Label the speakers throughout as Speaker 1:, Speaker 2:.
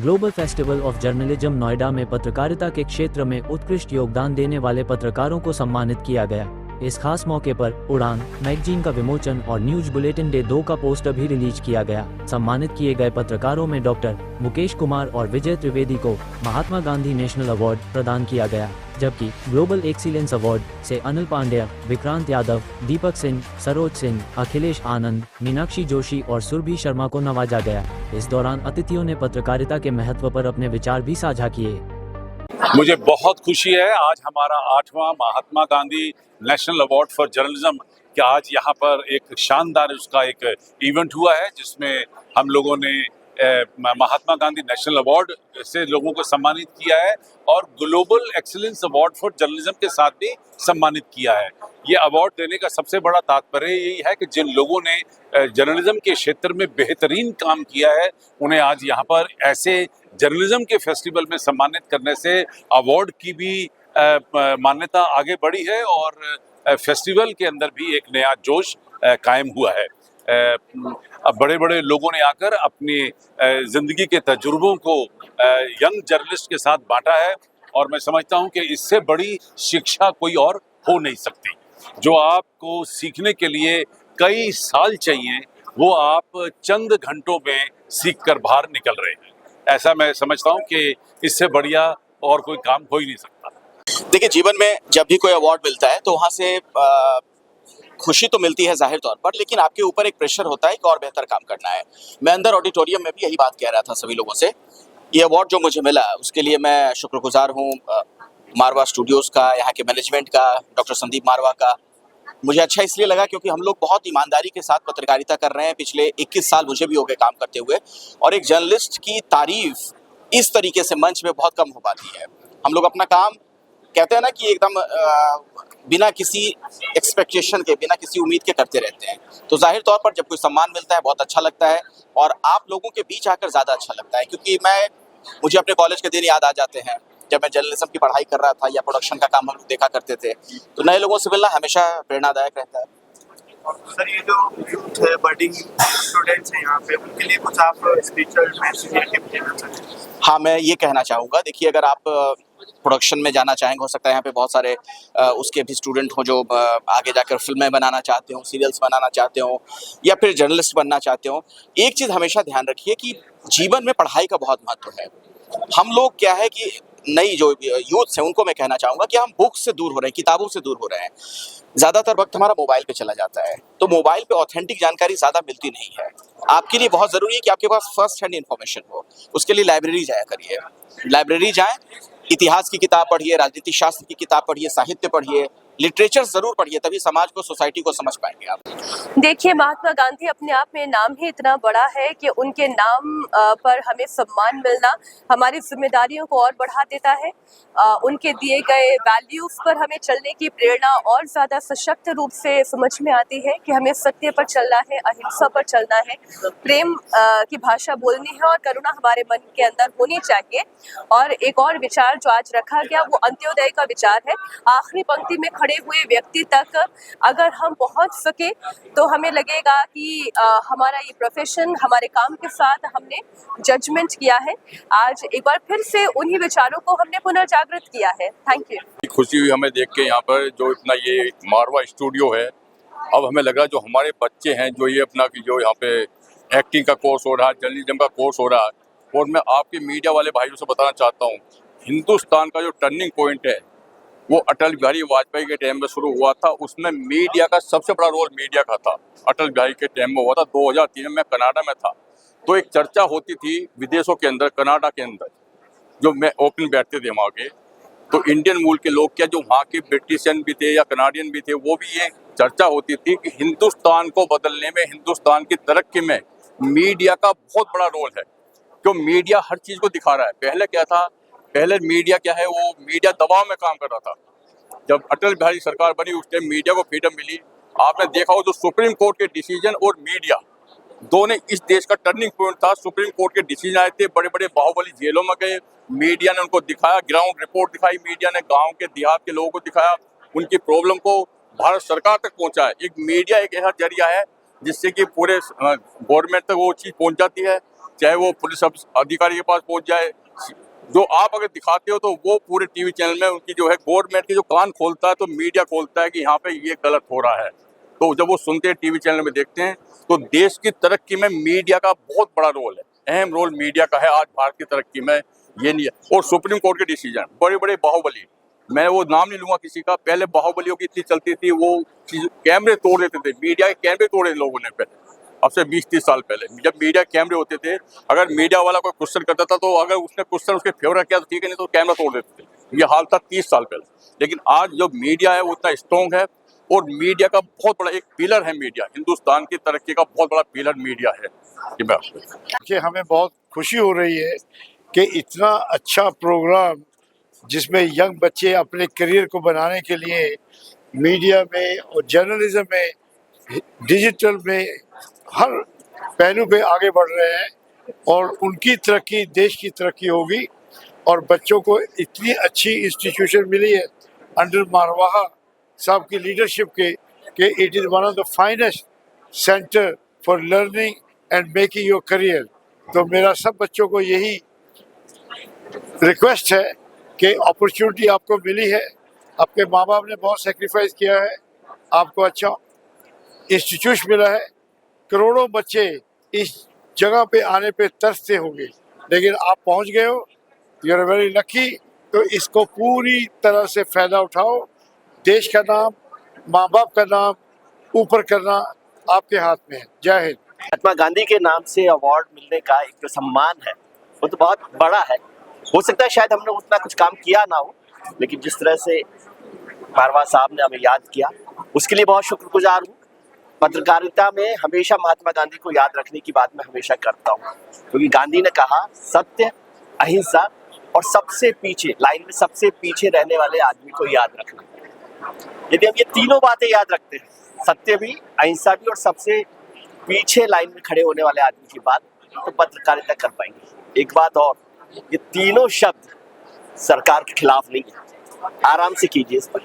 Speaker 1: Global festival of journalism Noida में पत्रकारिता के क्षेत्र में उत्कृष्ट योगदान देने वाले पत्रकारों को सम्मानित किया गया। इस खास मौके पर उड़ान मैगजीन का विमोचन और न्यूज बुलेटिन डे 2 का पोस्टर भी रिलीज किया गया। सम्मानित किए गए पत्रकारों में डॉक्टर मुकेश कुमार और विजय त्रिवेदी को महात्मा गांधी नेशनल अवार्ड प्रदान किया गया, जबकि ग्लोबल एक्सीलेंस अवार्ड से अनिल पांड्या, विक्रांत यादव, दीपक सिंह, सरोज सिंह, अखिलेश आनंद, मीनाक्षी जोशी और सुरभि शर्मा को नवाजा गया। इस दौरान अतिथियों ने पत्रकारिता के महत्व पर अपने विचार भी साझा किए।
Speaker 2: मुझे बहुत खुशी है, आज हमारा 8वां Mahatma Gandhi national award for journalism कि आज यहाँ पर एक शानदार उसका एक इवेंट हुआ है, जिसमें हम लोगों ने महात्मा गांधी नेशनल अवार्ड से लोगों को सम्मानित किया है और global excellence award for journalism के साथ भी सम्मानित किया है। ये अवार्ड देने का सबसे बड़ा तात्पर्य यही है कि जिन लोगों ने जर्नलिज्म के क्षेत्र में बेहतरीन काम किया है, उन्हें आज यहाँ पर ऐसे जर्नलिज्म के फेस्टिवल में सम्मानित करने से अवार्ड की भी मान्यता आगे बढ़ी है और फेस्टिवल के अंदर भी एक नया जोश कायम हुआ है। अब बड़े बड़े लोगों ने आकर अपनी जिंदगी के तजुर्बों को यंग जर्नलिस्ट के साथ बांटा है और मैं समझता हूं कि इससे बड़ी शिक्षा कोई और हो नहीं सकती। जो आपको सीखने के लिए कई साल चाहिए, वो आप चंद घंटों में सीख कर बाहर निकल रहे हैं। ऐसा मैं समझता हूं कि इससे बढ़िया और कोई काम हो ही नहीं सकता।
Speaker 3: देखिए, जीवन में जब भी कोई अवार्ड मिलता है तो वहाँ से खुशी तो मिलती है जाहिर तौर पर, लेकिन आपके ऊपर एक प्रेशर होता है कि और बेहतर काम करना है। मैं अंदर ऑडिटोरियम में भी यही बात कह रहा था सभी लोगों से। ये अवार्ड जो मुझे मिला उसके लिए मैं शुक्रगुजार हूँ मारवा स्टूडियोज़ का, यहाँ के मैनेजमेंट का, डॉक्टर संदीप मारवा का। मुझे अच्छा इसलिए लगा क्योंकि हम लोग बहुत ईमानदारी के साथ पत्रकारिता कर रहे हैं। पिछले 21 साल मुझे भी हो गए काम करते हुए, और एक जर्नलिस्ट की तारीफ इस तरीके से मंच में बहुत कम हो पाती है। हम लोग अपना काम कहते हैं ना कि एकदम बिना किसी एक्सपेक्टेशन के, बिना किसी उम्मीद के करते रहते हैं। तो जाहिर तौर पर जब कोई सम्मान मिलता है बहुत अच्छा लगता है, और आप लोगों के बीच आकर ज़्यादा अच्छा लगता है। क्योंकि मुझे अपने कॉलेज के दिन याद आ जाते हैं जब मैं जर्नलिज्म की पढ़ाई कर रहा था या प्रोडक्शन का काम हम लोग देखा करते थे। तो नए लोगों से मिलना हमेशा प्रेरणादायक रहता है।
Speaker 4: सर, ये जो यूथ है, बडिंग स्टूडेंट्स हैं यहाँ पे, उनके लिए कुछ आप स्पेशल मैसेज देना चाहेंगे?
Speaker 3: हाँ, मैं ये कहना चाहूँगा, देखिए, अगर आप प्रोडक्शन में जाना चाहेंगे, हो सकता है यहाँ पे बहुत सारे उसके भी स्टूडेंट हो जो आगे जाकर फिल्में बनाना चाहते हो, सीरियल्स बनाना चाहते हो, या फिर जर्नलिस्ट बनना चाहते हो। एक चीज़ हमेशा ध्यान रखिए कि जीवन में पढ़ाई का बहुत महत्व है। हम लोग क्या है कि नई जो यूथ है उनको मैं कहना चाहूँगा कि हम बुक से दूर हो रहे हैं, किताबों से दूर हो रहे हैं। ज़्यादातर वक्त हमारा मोबाइल पे चला जाता है, तो मोबाइल पे ऑथेंटिक जानकारी ज़्यादा मिलती नहीं है। आपके लिए बहुत ज़रूरी है कि आपके पास फर्स्ट हैंड इन्फॉर्मेशन हो। उसके लिए लाइब्रेरी जाया करिए, लाइब्रेरी जाएं, इतिहास की किताब पढ़िए, राजनीति शास्त्र की किताब पढ़िए, साहित्य पढ़िए, लिटरेचर जरूर पढ़िए, तभी समाज को, सोसाइटी को समझ पाएंगे आप।
Speaker 5: देखिए, महात्मा गांधी अपने आप में नाम ही इतना बड़ा है कि उनके नाम पर हमें सम्मान मिलना हमारी जिम्मेदारियों को और बढ़ा देता है। उनके दिए गए वैल्यूज पर हमें चलने की प्रेरणा और ज़्यादा सशक्त रूप से समझ में आती है कि हमें सत्य पर चलना है, अहिंसा पर चलना है, प्रेम की भाषा बोलनी है और करुणा हमारे मन के अंदर होनी चाहिए। और एक और विचार जो आज रखा गया वो अंत्योदय का विचार है। आखिरी पंक्ति में खड़े हुए व्यक्ति तक अगर हम पहुंच सके तो हमें लगेगा कि हमारा ये प्रोफेशन, हमारे काम के साथ हमने जजमेंट किया है। आज एक बार फिर से उन्हीं विचारों को हमने पुनर्जागृत किया है। Thank you.
Speaker 6: खुशी हुई हमें देख के यहाँ पर जो इतना ये मारवा स्टूडियो है। अब हमें लगा जो हमारे बच्चे हैं जो ये अपना जो यहाँ पे एक्टिंग का कोर्स हो रहा है, जर्नलिज्म का कोर्स हो रहा है, और मैं आपके मीडिया वाले भाइयों से बताना चाहता हूँ, हिंदुस्तान का जो टर्निंग पॉइंट है वो अटल बिहारी वाजपेयी के टाइम में शुरू हुआ था। उसमें मीडिया का सबसे बड़ा रोल मीडिया का था। अटल बिहारी के टाइम में हुआ था। 2003 में कनाडा में था, तो एक चर्चा होती थी विदेशों के अंदर, कनाडा के अंदर जो मैं ओपन बैठते थे वहाँ के, तो इंडियन मूल के लोग क्या, जो वहाँ के ब्रिटिशियन भी थे या कनाडियन भी थे, वो भी ये चर्चा होती थी कि हिंदुस्तान को बदलने में, हिंदुस्तान की तरक्की में मीडिया का बहुत बड़ा रोल है। क्यों? मीडिया हर चीज़ को दिखा रहा है। पहले क्या था, पहले मीडिया क्या है, वो मीडिया दबाव में काम कर रहा था। जब अटल बिहारी सरकार बनी उस टाइम मीडिया को फ्रीडम मिली। आपने देखा हो जो सुप्रीम कोर्ट के डिसीजन और मीडिया दोनों इस देश का टर्निंग पॉइंट था। सुप्रीम कोर्ट के डिसीजन आए थे, बड़े बड़े बाहुबली जेलों में गए, मीडिया ने उनको दिखाया, ग्राउंड रिपोर्ट दिखाई, मीडिया ने गाँव के देहात के लोगों को दिखाया, उनकी प्रॉब्लम को भारत सरकार तक पहुँचाया। एक मीडिया एक ऐसा जरिया है जिससे कि पूरे गवर्नमेंट तक वो चीज़ पहुँच जाती है। चाहे वो पुलिस अधिकारी के पास पहुंच जाए, जो आप अगर दिखाते हो तो वो पूरे टीवी चैनल में उनकी जो है गवर्नमेंट की जो कान खोलता है तो मीडिया खोलता है कि यहाँ पे ये गलत हो रहा है। तो जब वो सुनते हैं टीवी चैनल में देखते हैं तो देश की तरक्की में मीडिया का बहुत बड़ा रोल है, अहम रोल मीडिया का है आज भारत की तरक्की में। ये नहीं है। और सुप्रीम कोर्ट के डिसीजन बड़े बड़े बाहुबली, मैं वो नाम नहीं लूंगा किसी का, पहले बाहुबलियों की इतनी चलती थी, वो कैमरे तोड़ देते थे, मीडिया के कैमरे तोड़े लोगों ने पहले, अब से 20-30 साल पहले जब मीडिया कैमरे होते थे, अगर मीडिया वाला कोई क्वेश्चन करता था तो अगर उसने क्वेश्चन उसके फेवर किया तो ठीक है, नहीं तो कैमरा तोड़ देते थे। ये हाल था 30 साल पहले। लेकिन आज जो मीडिया है वो उतना स्ट्रॉन्ग है और मीडिया का बहुत बड़ा एक पिलर है मीडिया, हिंदुस्तान की तरक्की का बहुत बड़ा पिलर मीडिया है।
Speaker 7: कि हमें बहुत खुशी हो रही है कि इतना अच्छा प्रोग्राम जिसमें यंग बच्चे अपने करियर को बनाने के लिए मीडिया में और जर्नलिज्म में, डिजिटल में, हर पहलू पे आगे बढ़ रहे हैं और उनकी तरक्की देश की तरक्की होगी। और बच्चों को इतनी अच्छी इंस्टीट्यूशन मिली है अंडर मारवाहा साहब की लीडरशिप के कि it is one of the finest centre for learning and making your career. तो मेरा सब बच्चों को यही रिक्वेस्ट है कि अपॉर्चुनिटी आपको मिली है, आपके माँ बाप ने बहुत सेक्रीफाइस किया है, आपको अच्छा इंस्टीट्यूट मिला है, करोड़ों बच्चे इस जगह पे आने पे तरसते होंगे, लेकिन आप पहुंच गए हो, यू आर वेरी लकी। तो इसको पूरी तरह से फ़ायदा उठाओ। देश का नाम, माँ बाप का नाम ऊपर करना आपके हाथ में है। जय हिंद।
Speaker 3: महात्मा गांधी के नाम से अवार्ड मिलने का एक जो सम्मान है वो तो बहुत बड़ा है। हो सकता है शायद हमने उतना कुछ काम किया ना हो, लेकिन जिस तरह से मारवा साहब ने हमें याद किया उसके लिए बहुत शुक्रगुजार हूँ। पत्रकारिता में हमेशा महात्मा गांधी को याद रखने की बात मैं हमेशा करता हूँ, क्योंकि गांधी ने कहा सत्य, अहिंसा और सबसे पीछे, लाइन में सबसे पीछे रहने वाले आदमी को याद रखना। यदि हम ये तीनों बातें याद रखते हैं, सत्य भी, अहिंसा भी और सबसे पीछे लाइन में खड़े होने वाले आदमी की बात, तो पत्रकारिता कर पाएंगे। एक बात और, ये तीनों शब्द सरकार के खिलाफ नहीं है, आराम से कीजिए इस पर।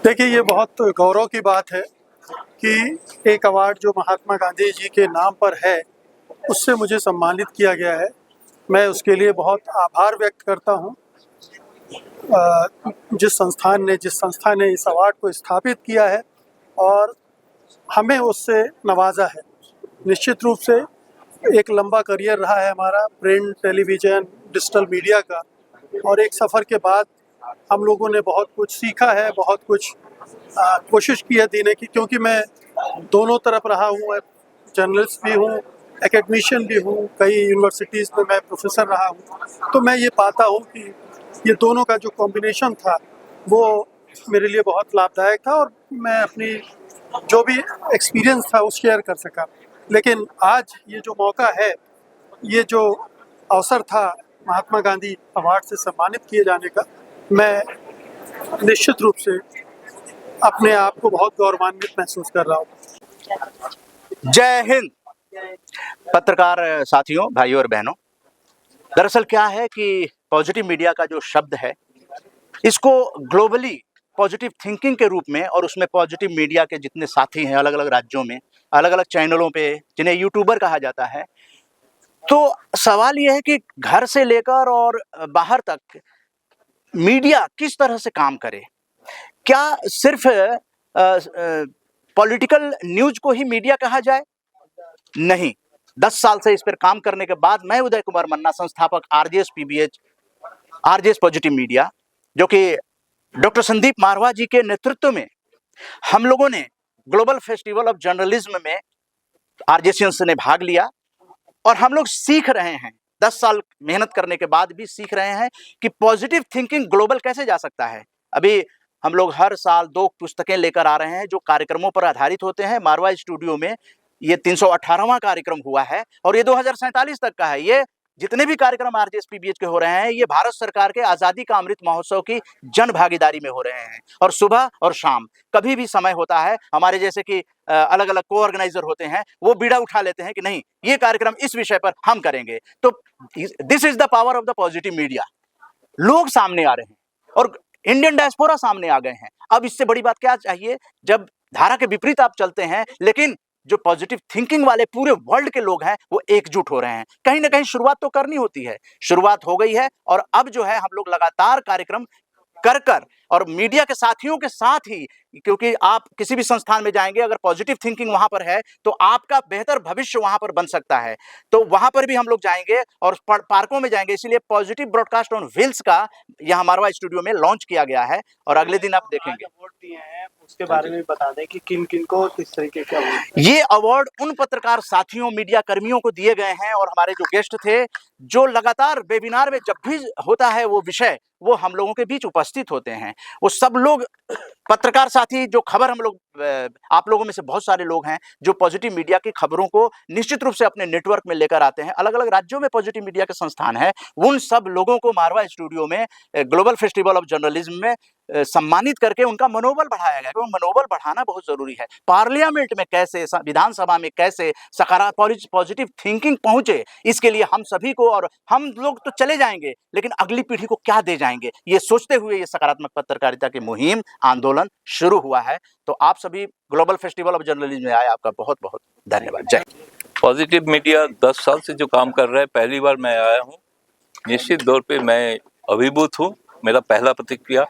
Speaker 8: देखिए, ये बहुत गौरव की बात है कि एक अवार्ड जो महात्मा गांधी जी के नाम पर है उससे मुझे सम्मानित किया गया है। मैं उसके लिए बहुत आभार व्यक्त करता हूँ। जिस संस्था ने इस अवार्ड को स्थापित किया है और हमें उससे नवाजा है। निश्चित रूप से एक लंबा करियर रहा है हमारा प्रिंट, टेलीविज़न, डिजिटल मीडिया का, और एक सफ़र के बाद हम लोगों ने बहुत कुछ सीखा है, बहुत कुछ कोशिश की है देने की, क्योंकि मैं दोनों तरफ रहा हूँ, जर्नलिस्ट भी हूँ, एकेडमिशियन भी हूँ, कई यूनिवर्सिटीज़ में मैं प्रोफेसर रहा हूँ। तो मैं ये पाता हूँ कि ये दोनों का जो कॉम्बिनेशन था वो मेरे लिए बहुत लाभदायक था और मैं अपनी जो भी एक्सपीरियंस था वो शेयर कर सका। लेकिन आज ये जो मौका है, ये जो अवसर था महात्मा गांधी अवार्ड से सम्मानित किए जाने का, मैं निश्चित रूप से अपने आप को बहुत गौरवान्वित महसूस कर रहा हूँ।
Speaker 3: जय हिंद। पत्रकार साथियों, भाइयों और बहनों, दरअसल क्या है कि पॉजिटिव मीडिया का जो शब्द है, इसको ग्लोबली पॉजिटिव थिंकिंग के रूप में, और उसमें पॉजिटिव मीडिया के जितने साथी हैं अलग अलग राज्यों में, अलग अलग चैनलों पे, जिन्हें यूट्यूबर कहा जाता है, तो सवाल ये है कि घर से लेकर और बाहर तक मीडिया किस तरह से काम करे। क्या सिर्फ पॉलिटिकल न्यूज को ही मीडिया कहा जाए? नहीं। 10 साल से इस पर काम करने के बाद मैं उदय कुमार मन्ना, संस्थापक आरजेएस पॉजिटिव मीडिया, जो कि डॉक्टर संदीप मारवा जी के नेतृत्व में हम लोगों ने ग्लोबल फेस्टिवल ऑफ जर्नलिज्म में आरजेएस ने भाग लिया और हम लोग सीख रहे हैं। 10 साल मेहनत करने के बाद भी सीख रहे हैं कि पॉजिटिव थिंकिंग ग्लोबल कैसे जा सकता है। अभी हम लोग हर साल 2 पुस्तकें लेकर आ रहे हैं जो कार्यक्रमों पर आधारित होते हैं। मारवा स्टूडियो में ये 318वां कार्यक्रम हुआ है और ये 2047 तक का है। ये जितने भी कार्यक्रम आरजेएस पीबीएच के हो रहे हैं, ये भारत सरकार के आज़ादी का अमृत महोत्सव की जन भागीदारी में हो रहे हैं। और सुबह और शाम कभी भी समय होता है, हमारे जैसे कि अलग अलग को ऑर्गेनाइजर होते हैं, वो बीड़ा उठा लेते हैं कि नहीं, ये कार्यक्रम इस विषय पर हम करेंगे। तो this is the power of the positive media. लोग सामने आ रहे हैं और इंडियन डायस्पोरा सामने आ गए हैं। अब इससे बड़ी बात क्या चाहिए? जब धारा के विपरीत आप चलते हैं लेकिन जो पॉजिटिव थिंकिंग वाले पूरे वर्ल्ड के लोग हैं वो एकजुट हो रहे हैं। कहीं ना कहीं शुरुआत तो करनी होती है, शुरुआत हो गई है और अब जो है हम लोग लगातार कार्यक्रम कर और मीडिया के साथियों के साथ ही, क्योंकि आप किसी भी संस्थान में जाएंगे अगर पॉजिटिव थिंकिंग वहां पर है तो आपका बेहतर भविष्य वहां पर बन सकता है। तो वहां पर भी हम लोग जाएंगे और पार्कों में जाएंगे, इसलिए पॉजिटिव ब्रॉडकास्ट ऑन व्हील्स का यह मारवा स्टूडियो में लॉन्च किया गया है और अगले दिन आप देखेंगे।
Speaker 4: अवार्ड दिए हैं उसके बारे में बता दें कि किन किन को किस तरीके के अवार्ड।
Speaker 3: ये अवार्ड उन पत्रकार साथियों, मीडिया कर्मियों को दिए गए हैं और हमारे जो गेस्ट थे, जो लगातार वेबिनार में जब भी होता है वो विषय, वो हम लोगों के बीच उपस्थित होते हैं। वो सब लोग पत्रकार साथी, जो खबर हम लोग, आप लोगों में से बहुत सारे लोग हैं जो पॉजिटिव मीडिया की खबरों को निश्चित रूप से अपने नेटवर्क में लेकर आते हैं। अलग अलग राज्यों में पॉजिटिव मीडिया के संस्थान हैं, उन सब लोगों को मारवा स्टूडियो में ग्लोबल फेस्टिवल ऑफ जर्नलिज्म में सम्मानित करके उनका मनोबल बढ़ाया गया। क्योंकि मनोबल बढ़ाना बहुत जरूरी है। पार्लियामेंट में कैसे, विधानसभा में कैसे सकारात्मक पॉजिटिव थिंकिंग पहुंचे, इसके लिए हम सभी को, और हम लोग तो चले जाएंगे लेकिन अगली पीढ़ी को क्या दे जाएंगे, ये सोचते हुए ये सकारात्मक पत्रकारिता की मुहिम, आंदोलन शुरू हुआ है। तो आप सभी ग्लोबल फेस्टिवल ऑफ जर्नलिज्म में आए, आपका बहुत बहुत धन्यवाद। जय।
Speaker 9: पॉजिटिव मीडिया 10 साल से जो काम कर रहा है, पहली बार मैं आया हूँ। निश्चित तौर पे मैं अभिभूत हूँ, मेरा पहला प्रतिक्रिया,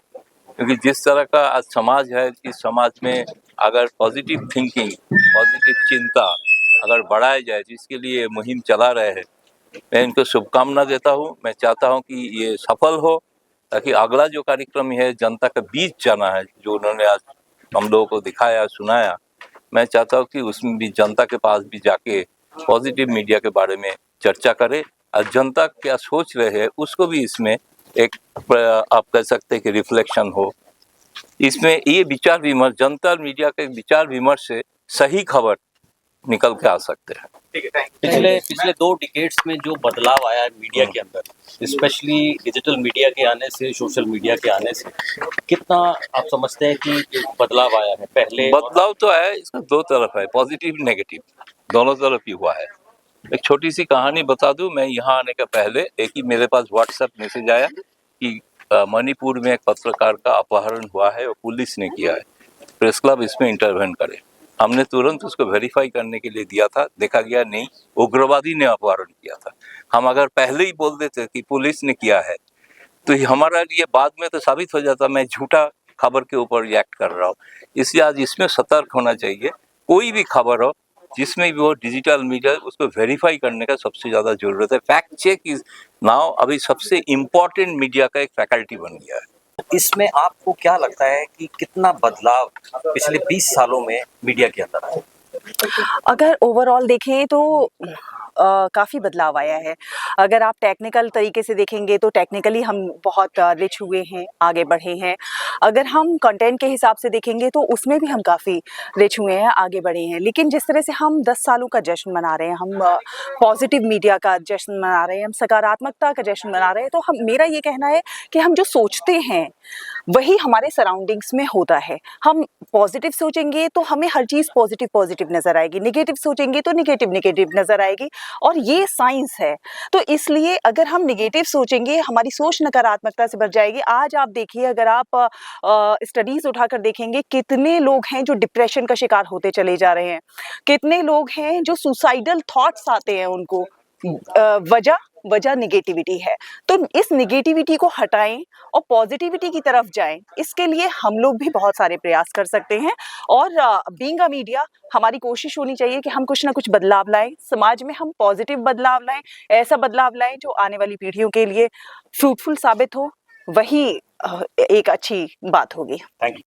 Speaker 9: क्योंकि जिस तरह का आज समाज है, इस समाज में अगर पॉजिटिव थिंकिंग, पॉजिटिव चिंता अगर बढ़ाया जाए, जिसके लिए मुहिम चला रहे हैं, मैं इनको शुभकामना देता हूँ। मैं चाहता हूँ कि ये सफल हो, ताकि अगला जो कार्यक्रम है जनता के बीच जाना है, जो उन्होंने आज हम लोगों को दिखाया, सुनाया, मैं चाहता हूँ कि उसमें भी जनता के पास भी जाके पॉजिटिव मीडिया के बारे में चर्चा करें और जनता क्या सोच रहे हैं उसको भी इसमें एक, आप कह सकते हैं कि रिफ्लेक्शन हो। इसमें ये विचार विमर्श, जनता और मीडिया के विचार विमर्श से सही खबर निकल के आ सकते हैं।
Speaker 10: पिछले 2 डिकेड्स में जो बदलाव आया है मीडिया के अंदर, स्पेशली डिजिटल मीडिया के आने से, सोशल मीडिया के आने से, कितना आप समझते हैं कि एक बदलाव आया है? पहले
Speaker 9: बदलाव तो है, इसका 2 तरफ है, पॉजिटिव नेगेटिव दोनों तरफ ही हुआ है। एक छोटी सी कहानी बता दूं, मैं यहाँ आने के पहले एक ही मेरे पास व्हाट्सएप मैसेज आया कि मणिपुर में एक पत्रकार का अपहरण हुआ है और पुलिस ने किया है, प्रेस क्लब इसमें इंटरवेन करे। हमने तुरंत उसको वेरीफाई करने के लिए दिया था, देखा गया नहीं, उग्रवादी ने अपहरण किया था। हम अगर पहले ही बोल देते कि पुलिस ने किया है तो हमारा लिए बाद में तो साबित हो जाता मैं झूठा खबर के ऊपर रिएक्ट कर रहा हूँ। इसलिए आज इसमें सतर्क होना चाहिए। कोई भी खबर हो, जिसमें भी वो डिजिटल मीडिया, उसको वेरीफाई करने का सबसे ज़्यादा जरूरत है। फैक्ट चेक इज नाउ अभी सबसे इम्पोर्टेंट मीडिया का एक फैकल्टी बन गया है।
Speaker 10: इसमें आपको क्या लगता है कि कितना बदलाव पिछले 20 सालों में मीडिया के अंदर आया?
Speaker 11: अगर ओवरऑल देखें तो काफ़ी बदलाव आया है। अगर आप टेक्निकल तरीके से देखेंगे तो टेक्निकली हम बहुत रिच हुए हैं, आगे बढ़े हैं। अगर हम कंटेंट के हिसाब से देखेंगे तो उसमें भी हम काफ़ी रिच हुए हैं, आगे बढ़े हैं। लेकिन जिस तरह से हम 10 सालों का जश्न मना रहे हैं, हम पॉजिटिव मीडिया का जश्न मना रहे हैं, हम सकारात्मकता का जश्न मना रहे हैं, तो हम, मेरा ये कहना है कि हम जो सोचते हैं वही हमारे सराउंडिंग्स में होता है। हम पॉजिटिव सोचेंगे तो हमें हर चीज़ पॉजिटिव पॉजिटिव नज़र आएगी, निगेटिव सोचेंगे तो निगेटिव निगेटिव नज़र आएगी, और ये साइंस है। तो इसलिए अगर हम निगेटिव सोचेंगे, हमारी सोच नकारात्मकता से भर जाएगी। आज आप देखिए, अगर आप स्टडीज़ उठाकर देखेंगे, कितने लोग हैं जो डिप्रेशन का शिकार होते चले जा रहे हैं, कितने लोग हैं जो सुसाइडल थॉट्स आते हैं उनको, वजह निगेटिविटी है। तो इस निगेटिविटी को हटाएं और पॉजिटिविटी की तरफ जाएं। इसके लिए हम लोग भी बहुत सारे प्रयास कर सकते हैं, और बीइंग अ मीडिया हमारी कोशिश होनी चाहिए कि हम कुछ ना कुछ बदलाव लाएं समाज में, हम पॉजिटिव बदलाव लाएं, ऐसा बदलाव लाएं जो आने वाली पीढ़ियों के लिए फ्रूटफुल साबित हो। वही एक अच्छी बात होगी।
Speaker 10: Thank you.